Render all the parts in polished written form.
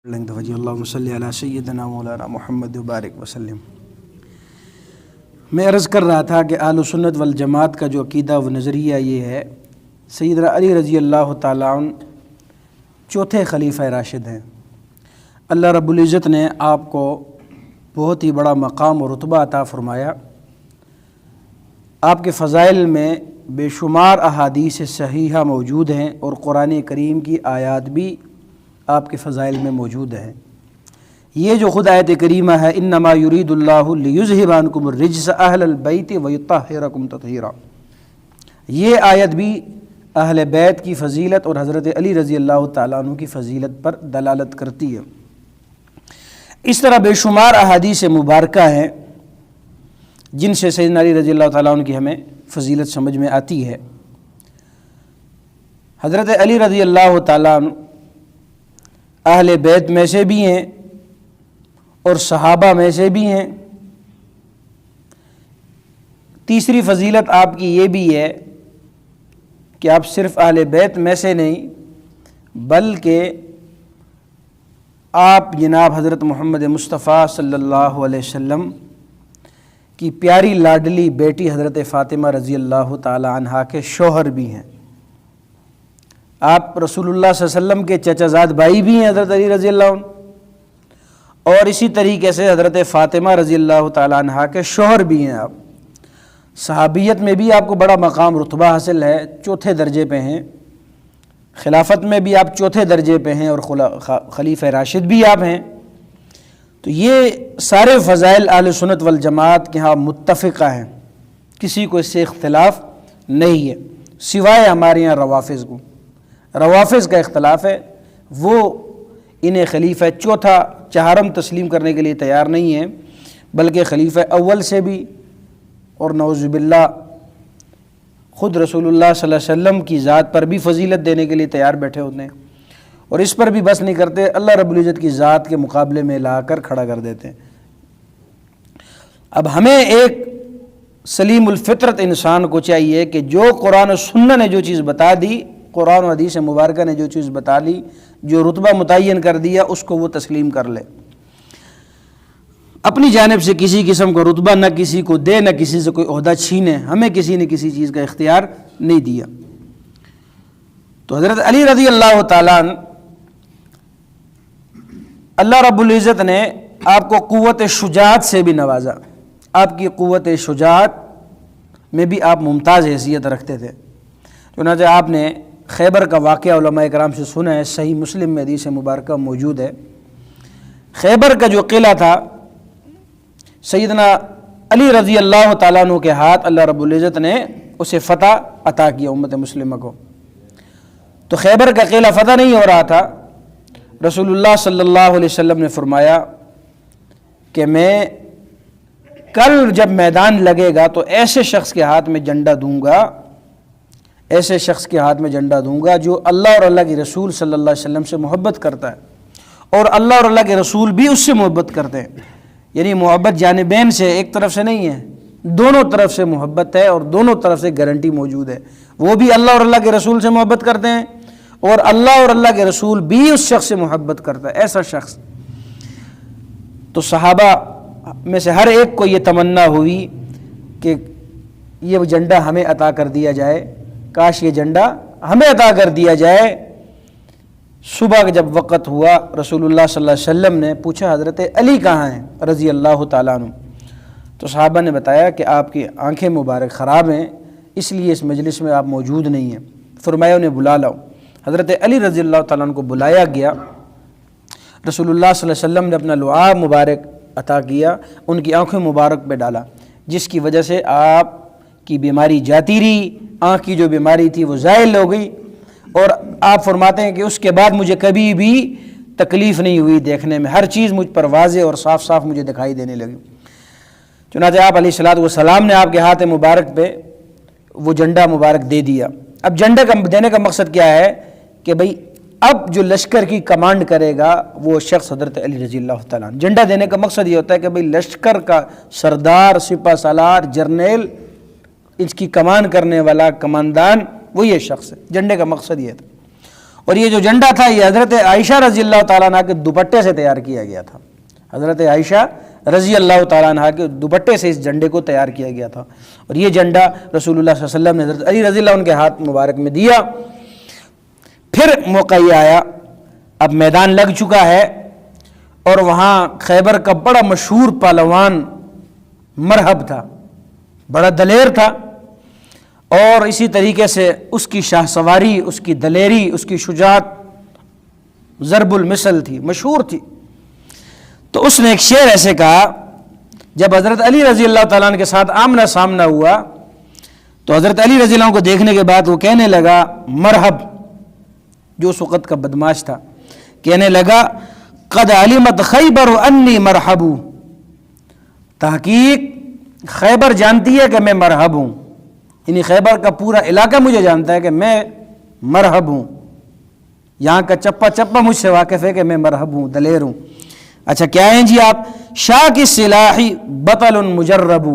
اللہم صلی علی سیدنا مولانا محمد وبارک وسلم۔ میں عرض کر رہا تھا کہ اہل سنت والجماعت کا جو عقیدہ و نظریہ یہ ہے، سیدنا علی رضی اللہ تعالیٰ عنہ چوتھے خلیفہ راشد ہیں۔ اللہ رب العزت نے آپ کو بہت ہی بڑا مقام و رتبہ عطا فرمایا۔ آپ کے فضائل میں بے شمار احادیث صحیحہ موجود ہیں اور قرآن کریم کی آیات بھی آپ کے فضائل میں موجود ہیں۔ یہ جو خود آیت کریمہ ہے، انما یرید اللہ لیذھب عنکم الرجس اہل البیت ویطہرکم تطہیرا، یہ آیت بھی اہل بیت کی فضیلت اور حضرت علی رضی اللہ تعالیٰ عنہ کی فضیلت پر دلالت کرتی ہے۔ اس طرح بے شمار احادیث مبارکہ ہیں جن سے سیدنا علی رضی اللہ تعالیٰ عنہ کی ہمیں فضیلت سمجھ میں آتی ہے۔ حضرت علی رضی اللہ تعالیٰ عنہ اہل بیت میں سے بھی ہیں اور صحابہ میں سے بھی ہیں۔ تیسری فضیلت آپ کی یہ بھی ہے کہ آپ صرف اہل بیت میں سے نہیں بلکہ آپ جناب حضرت محمد مصطفیٰ صلی اللہ علیہ وسلم کی پیاری لاڈلی بیٹی حضرت فاطمہ رضی اللہ تعالی عنہا کے شوہر بھی ہیں۔ آپ رسول اللہ صلی اللہ علیہ وسلم کے چچا زاد بھائی بھی ہیں حضرت علی رضی اللہ عنہ، اور اسی طریقے سے حضرت فاطمہ رضی اللہ تعالی عنہا کے شوہر بھی ہیں۔ آپ صحابیت میں بھی آپ کو بڑا مقام رتبہ حاصل ہے، چوتھے درجے پہ ہیں۔ خلافت میں بھی آپ چوتھے درجے پہ ہیں اور خلیفہ راشد بھی آپ ہیں۔ تو یہ سارے فضائل اہل سنت والجماعت کے ہاں متفقہ ہیں، کسی کو اس سے اختلاف نہیں ہے، سوائے ہمارے یہاں روافض کو۔ روافض کا اختلاف ہے، وہ انہیں خلیفہ چوتھا چہارم تسلیم کرنے کے لیے تیار نہیں ہیں، بلکہ خلیفہ اول سے بھی اور نعوذ باللہ خود رسول اللہ صلی اللہ علیہ وسلم کی ذات پر بھی فضیلت دینے کے لیے تیار بیٹھے ہوتے ہیں، اور اس پر بھی بس نہیں کرتے، اللہ رب العزت کی ذات کے مقابلے میں لا کر کھڑا کر دیتے ہیں۔ اب ہمیں ایک سلیم الفطرت انسان کو چاہیے کہ جو قرآن و سنت نے جو چیز بتا دی، قرآن و حدیث مبارکہ نے جو چیز بتا لی، جو رتبہ متعین کر دیا، اس کو وہ تسلیم کر لے۔ اپنی جانب سے کسی قسم کا رتبہ نہ کسی کو دے، نہ کسی سے کوئی عہدہ چھینے، ہمیں کسی نے کسی چیز کا اختیار نہیں دیا۔ تو حضرت علی رضی اللہ تعالیٰ عنہ، اللہ رب العزت نے آپ کو قوت شجاعت سے بھی نوازا۔ آپ کی قوت شجاعت میں بھی آپ ممتاز حیثیت رکھتے تھے، چنانچہ آپ نے خیبر کا واقعہ علماء کرام سے سنا ہے، صحیح مسلم میں حدیث مبارکہ موجود ہے۔ خیبر کا جو قلعہ تھا، سیدنا علی رضی اللہ تعالیٰ عنہ کے ہاتھ اللہ رب العزت نے اسے فتح عطا کیا امت مسلمہ کو۔ تو خیبر کا قلعہ فتح نہیں ہو رہا تھا، رسول اللہ صلی اللہ علیہ وسلم نے فرمایا کہ میں کل جب میدان لگے گا تو ایسے شخص کے ہاتھ میں جھنڈا دوں گا، ایسے شخص کے ہاتھ میں جھنڈا دوں گا جو اللہ اور اللہ کے رسول صلی اللہ علیہ وسلم سے محبت کرتا ہے، اور اللہ اور اللہ کے رسول بھی اس سے محبت کرتے ہیں۔ یعنی محبت جانبین سے، ایک طرف سے نہیں ہے، دونوں طرف سے محبت ہے، اور دونوں طرف سے گارنٹی موجود ہے۔ وہ بھی اللہ اور اللہ کے رسول سے محبت کرتے ہیں، اور اللہ اور اللہ کے رسول بھی اس شخص سے محبت کرتا ہے، ایسا شخص۔ تو صحابہ میں سے ہر ایک کو یہ تمنا ہوئی کہ یہ جھنڈا ہمیں عطا کر دیا جائے، کاش یہ جھنڈا ہمیں عطا کر دیا جائے۔ صبح کا جب وقت ہوا، رسول اللہ صلی اللہ علیہ وسلم نے پوچھا حضرت علی کہاں ہیں رضی اللہ تعالیٰ عنہ؟ تو صحابہ نے بتایا کہ آپ کی آنکھیں مبارک خراب ہیں، اس لیے اس مجلس میں آپ موجود نہیں ہیں۔ فرمایا انہیں بلا لاؤ۔ حضرت علی رضی اللہ تعالیٰ عنہ کو بلایا گیا، رسول اللہ صلی اللہ علیہ وسلم نے اپنا لعاب مبارک عطا کیا، ان کی آنکھیں مبارک پہ ڈالا، جس کی وجہ سے آپ کی بیماری جاتی رہی، آنکھ کی جو بیماری تھی وہ زائل ہو گئی، اور آپ فرماتے ہیں کہ اس کے بعد مجھے کبھی بھی تکلیف نہیں ہوئی دیکھنے میں، ہر چیز مجھ پر واضح اور صاف صاف مجھے دکھائی دینے لگی۔ چنانچہ آپ علیہ الصلوۃ والسلام نے آپ کے ہاتھ مبارک پہ وہ جھنڈا مبارک دے دیا۔ اب جھنڈا دینے کا مقصد کیا ہے کہ بھئی اب جو لشکر کی کمانڈ کرے گا وہ شخص حضرت علی رضی اللہ تعالیٰ عنہ۔ جھنڈا دینے کا مقصد یہ ہوتا ہے کہ بھئی لشکر کا سردار، سپہ سالار، جرنیل، اس کی کمان کرنے والا کماندان وہ یہ شخص ہے، جھنڈے کا مقصد یہ تھا۔ اور یہ جو جھنڈا تھا یہ حضرت عائشہ رضی اللہ تعالیٰ عنہ کے دوپٹے سے تیار کیا گیا تھا. حضرت عائشہ رضی اللہ تعالیٰ عنہ کے دوپٹے سے اس جھنڈے کو تیار کیا گیا تھا. اور یہ جھنڈا رسول اللہ صلی اللہ علیہ وسلم نے حضرت علی رضی اللہ عنہ کے ہاتھ مبارک میں دیا. پھر موقع یہ آیا، اب میدان لگ چکا ہے، اور وہاں خیبر کا بڑا مشہور پہلوان مرحب تھا، بڑا دلیر تھا، اور اسی طریقے سے اس کی شاہ سواری، اس کی دلیری، اس کی شجاعت ضرب المثل تھی، مشہور تھی. تو اس نے ایک شعر ایسے کہا، جب حضرت علی رضی اللہ تعالیٰ عنہ کے ساتھ آمنا سامنا ہوا تو حضرت علی رضی اللہ عنہ کو دیکھنے کے بعد وہ کہنے لگا، مرحب، جو اس وقت کا بدماش تھا، کہنے لگا قد علمت خیبر انی مرحب، تحقیق خیبر جانتی ہے کہ میں مرحب ہوں، یعنی خیبر کا پورا علاقہ مجھے جانتا ہے کہ میں مرحب ہوں، یہاں کا چپا چپا مجھ سے واقف ہے کہ میں مرحب ہوں، دلیر ہوں. اچھا کیا ہیں جی آپ؟ شاہ کی سلاحی بطل مجرب،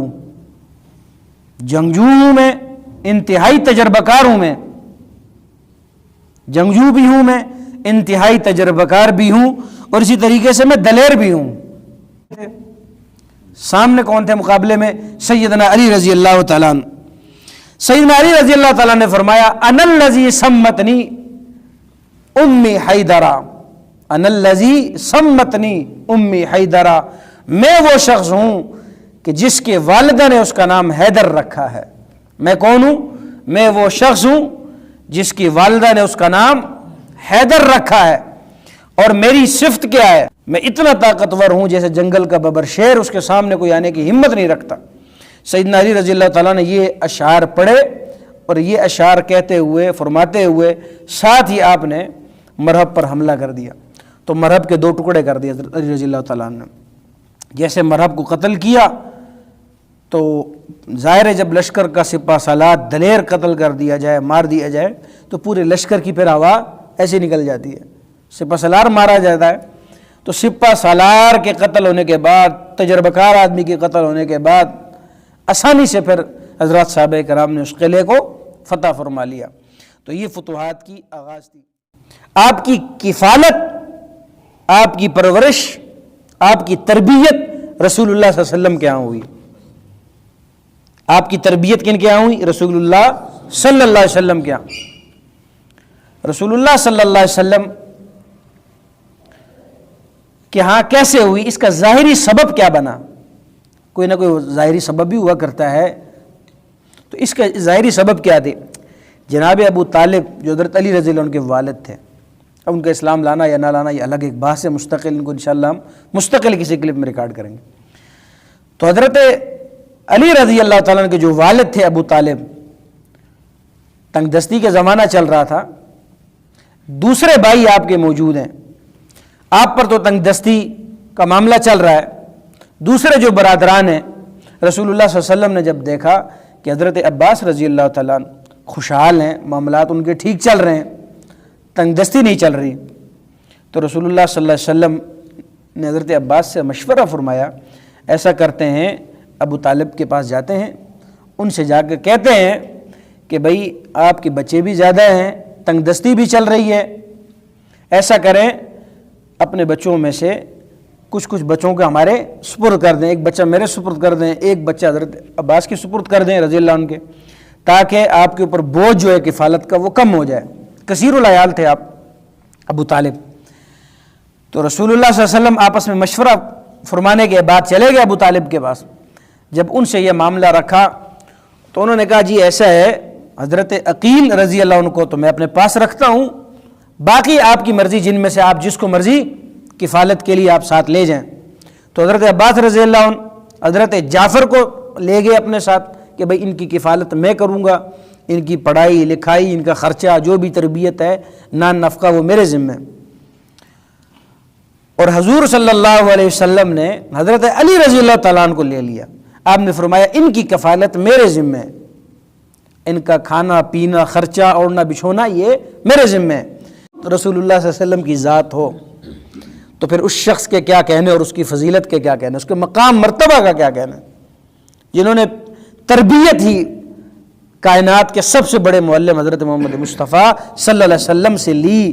جنگجو ہوں میں، انتہائی تجربہ کار ہوں میں، جنگجو بھی ہوں میں، انتہائی تجربہ کار بھی ہوں، اور اسی طریقے سے میں دلیر بھی ہوں. سامنے کون تھے مقابلے میں؟ سیدنا علی رضی اللہ تعالیٰ عنہ. سیدنا علی رضی اللہ تعالیٰ نے فرمایا، انا الذی سمتنی امی حیدرہ، انا الذی سمتنی امی حیدرہ، میں وہ شخص ہوں کہ جس کے والدہ نے اس کا نام حیدر رکھا ہے. میں کون ہوں؟ میں وہ شخص ہوں جس کی والدہ نے اس کا نام حیدر رکھا ہے. اور میری صفت کیا ہے؟ میں اتنا طاقتور ہوں جیسے جنگل کا ببر شیر، اس کے سامنے کوئی آنے کی ہمت نہیں رکھتا. سیدنا علی رضی اللہ تعالیٰ نے یہ اشعار پڑھے، اور یہ اشعار کہتے ہوئے، فرماتے ہوئے ساتھ ہی آپ نے مرحب پر حملہ کر دیا. تو مرحب کے 2 ٹکڑے کر دیے حضرت علی رضی اللہ تعالیٰ نے. جیسے مرحب کو قتل کیا تو ظاہر ہے جب لشکر کا سپہ سالار دلیر قتل کر دیا جائے، مار دیا جائے، تو پورے لشکر کی پھر ہوا ایسے نکل جاتی ہے. سپہ سالار مارا جاتا ہے تو سپہ سالار کے قتل ہونے کے بعد، تجربہ کار آدمی کے قتل ہونے کے بعد آسانی سے پھر حضرات صحابہ کرام نے اس قلعے کو فتح فرما لیا. تو یہ فتوحات کی آغاز تھی. آپ کی کفالت، آپ کی پرورش، آپ کی تربیت رسول اللہ صلی اللہ علیہ وسلم کے ہاں ہوئی. آپ کی تربیت کن کے ہاں ہوئی؟ رسول اللہ صلی اللہ علیہ وسلم کے ہاں. رسول اللہ صلی اللہ علیہ وسلم کہ ہاں کیسے ہوئی؟ اس کا ظاہری سبب کیا بنا؟ کوئی نہ کوئی ظاہری سبب بھی ہوا کرتا ہے. تو اس کا ظاہری سبب کیا تھے؟ جناب ابو طالب جو حضرت علی رضی اللہ عنہ کے والد تھے، اب ان کا اسلام لانا یا نہ لانا یہ الگ ایک بحث ہے مستقل، ان کو انشاءاللہ ہم مستقل کسی کلپ میں ریکارڈ کریں گے. تو حضرت علی رضی اللہ تعالیٰ عنہ کے جو والد تھے ابو طالب، تنگ دستی کا زمانہ چل رہا تھا، دوسرے بھائی آپ کے موجود ہیں، آپ پر تو تنگ دستی کا معاملہ چل رہا ہے. دوسرے جو برادران ہیں، رسول اللہ صلی اللہ علیہ وسلم نے جب دیکھا کہ حضرت عباس رضی اللہ تعالیٰ عنہ خوشحال ہیں، معاملات ان کے ٹھیک چل رہے ہیں، تنگ دستی نہیں چل رہی، تو رسول اللہ صلی اللہ علیہ وسلم نے حضرت عباس سے مشورہ فرمایا، ایسا کرتے ہیں ابو طالب کے پاس جاتے ہیں، ان سے جا کے کہتے ہیں کہ بھائی آپ کے بچے بھی زیادہ ہیں، تنگ دستی بھی چل رہی ہے، ایسا کریں اپنے بچوں میں سے کچھ بچوں کو ہمارے سپرد کر دیں، ایک بچہ میرے سپرد کر دیں، ایک بچہ حضرت عباس کے سپرد کر دیں رضی اللہ عنہ کے، تاکہ آپ کے اوپر بوجھ جو ہے کفالت کا وہ کم ہو جائے. کثیر العیال تھے آپ ابو طالب. تو رسول اللہ صلی اللہ علیہ وسلم آپس میں مشورہ فرمانے کے بعد چلے گئے ابو طالب کے پاس. جب ان سے یہ معاملہ رکھا تو انہوں نے کہا جی ایسا ہے، حضرت عقیل رضی اللہ عنہ کو تو میں اپنے پاس رکھتا ہوں، باقی آپ کی مرضی، جن میں سے آپ جس کو مرضی کفالت کے لیے آپ ساتھ لے جائیں. تو حضرت عباس رضی اللہ عنہ حضرت جعفر کو لے گئے اپنے ساتھ کہ بھئی ان کی کفالت میں کروں گا، ان کی پڑھائی لکھائی، ان کا خرچہ، جو بھی تربیت ہے، نان نفقہ، وہ میرے ذمہ. اور حضور صلی اللہ علیہ وسلم نے حضرت علی رضی اللہ تعالیٰ عنہ کو لے لیا. آپ نے فرمایا ان کی کفالت میرے ذمہ ہے، ان کا کھانا پینا، خرچہ، اوڑھنا بچھونا یہ میرے ذمہ ہے. رسول اللہ صلی اللہ علیہ وسلم کی ذات ہو تو پھر اس شخص کے کیا کہنے اور اس کی فضیلت کے کیا کہنے، اس کے مقام مرتبہ کا کیا کہنا، جنہوں نے تربیت ہی کائنات کے سب سے بڑے معلم حضرت محمد مصطفیٰ صلی اللہ علیہ وسلم سے لی،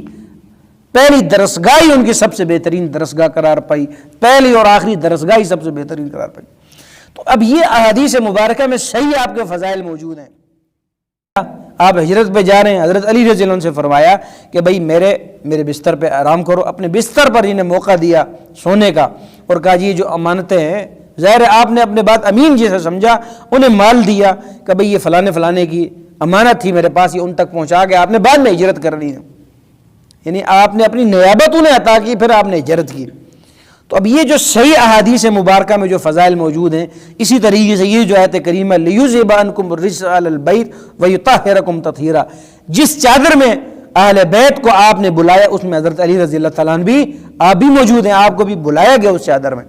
پہلی درسگاہ ہی ان کی سب سے بہترین درسگاہ قرار پائی، پہلی اور آخری درسگاہ ہی سب سے بہترین قرار پائی۔ تو اب یہ احادیث مبارکہ میں صحیح آپ کے فضائل موجود ہیں۔ آپ ہجرت پہ جا رہے ہیں، حضرت علی رضی اللہ عنہ سے فرمایا کہ بھائی میرے بستر پہ آرام کرو، اپنے بستر پر انہیں موقع دیا سونے کا، اور کہا جی جو امانتیں ہیں، ظاہر ہے آپ نے اپنے بات امین جیسے سمجھا، انہیں مال دیا کہ بھئی یہ فلانے کی امانت تھی میرے پاس، یہ ان تک پہنچا کے آپ نے بعد میں ہجرت کرنی ہے، یعنی آپ نے اپنی نیابت انہیں عطا کی، پھر آپ نے ہجرت کی۔ تو اب یہ جو صحیح احادیث مبارکہ میں جو فضائل موجود ہیں، اسی طریقے سے یہ جو آیت کریمہ لیذھب عنکم الرجس اہل البیت ویطہرکم تطہیرا، جس چادر میں اہل بیت کو آپ نے بلایا، اس میں حضرت علی رضی اللہ تعالیٰ عنہ بھی آپ بھی موجود ہیں، آپ کو بھی بلایا گیا اس چادر میں۔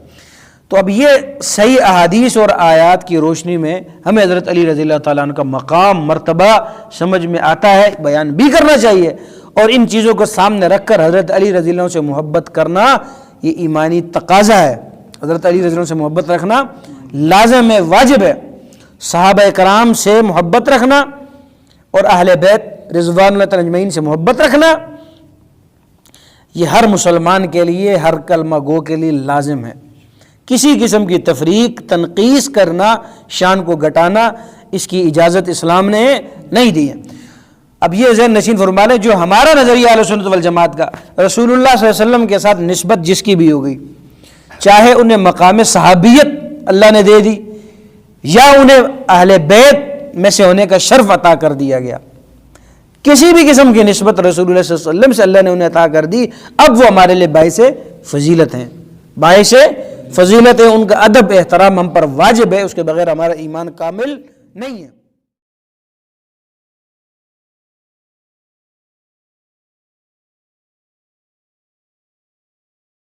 تو اب یہ صحیح احادیث اور آیات کی روشنی میں ہمیں حضرت علی رضی اللہ تعالیٰ عنہ کا مقام مرتبہ سمجھ میں آتا ہے، بیان بھی کرنا چاہیے، اور ان چیزوں کو سامنے رکھ کر حضرت علی رضی اللہ عنہ سے محبت کرنا یہ ایمانی تقاضا ہے۔ حضرت علی رضی اللہ عنہ سے محبت رکھنا لازم ہے، واجب ہے۔ صحابہ کرام سے محبت رکھنا اور اہل بیت رضوان اللہ تعالی اجمعین سے محبت رکھنا یہ ہر مسلمان کے لیے، ہر کلمہ گو کے لیے لازم ہے۔ کسی قسم کی تفریق، تنقیص کرنا، شان کو گھٹانا، اس کی اجازت اسلام نے نہیں دی ہے۔ اب یہ ذہن نشین فرما لیں، جو ہمارا نظریہ اہل سنت والجماعت کا، رسول اللہ صلی اللہ علیہ وسلم کے ساتھ نسبت جس کی بھی ہو گئی، چاہے انہیں مقام صحابیت اللہ نے دے دی یا انہیں اہل بیت میں سے ہونے کا شرف عطا کر دیا گیا، کسی بھی قسم کی نسبت رسول اللہ صلی اللہ علیہ وسلم سے اللہ نے انہیں عطا کر دی، اب وہ ہمارے لیے باعث فضیلت ہیں، باعث فضیلت ہے، ان کا ادب احترام ہم پر واجب ہے، اس کے بغیر ہمارا ایمان کامل نہیں ہے۔